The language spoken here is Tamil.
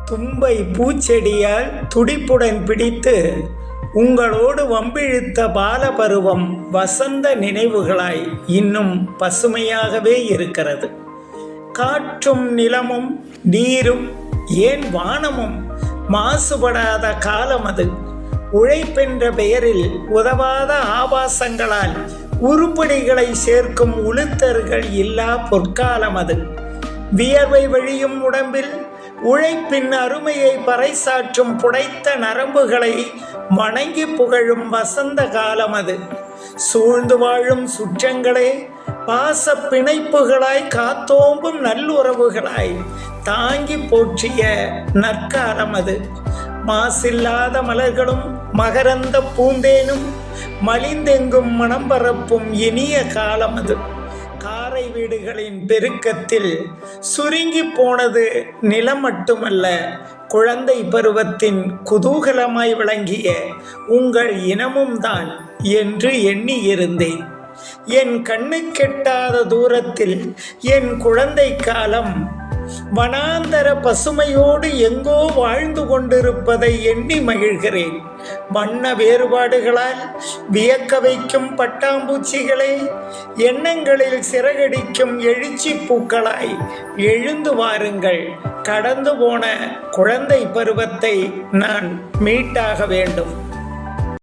தும்பை பூச்செடியால் துடிப்புடன் பிடித்து உங்களோடு வம்பிழுத்த பாலபருவம் வசந்த நினைவுகளாய் இன்னும் பசுமையாகவே இருக்கிறது. காற்றும் நிலமும் நீரும் ஏன் வானமும் மாசுபடாத காலம் அது. உழைப்பென்ற பெயரில் உதவாத ஆபாசங்களால் உருப்படிகளை சேர்க்கும் உளுத்தர்கள் இல்லா பொற்காலம் அது. வியர்வை வழியும் உடம்பில் உழைப்பின் அருமையை பறைசாற்றும் புடைத்த நரம்புகளை வணங்கி புகழும் வசந்த காலம் அது. சூழ்ந்து வாழும் சுற்றங்களே பாச பிணைப்புகளாய் காத்தோம்பும் நல்லுறவுகளாய் தாங்கி போற்றிய நற்காலம் அது. மாசில்லாத மலர்களும் மகரந்த பூந்தேனும் மலிந்தெங்கும் மனம் பரப்பும் இனிய காலம் அது. காரை வீடுகளின் பெருக்கத்தில் சுருங்கி போனது நிலம் மட்டுமல்ல, குழந்தை பருவத்தின் குதூகலமாய் விளங்கிய உங்கள் இனமும் தான் என்று எண்ணி இருந்தேன். என் கண்ணுக்கெட்டாத தூரத்தில் என் குழந்தை காலம் வனாந்தர பசுமையோடு எங்கோ வாழ்ந்து கொண்டிருப்பதை எண்ணி மகிழ்கிறேன். வண்ண வேறுபாடுகளால் வியக்க வைக்கும் பட்டாம்பூச்சிகளே, எண்ணங்களில் சிறகடிக்கும் எழுச்சி பூக்களாய் எழுந்து வாருங்கள். கடந்து போன குழந்தை பருவத்தை நான் மீட்டாக வேண்டும்.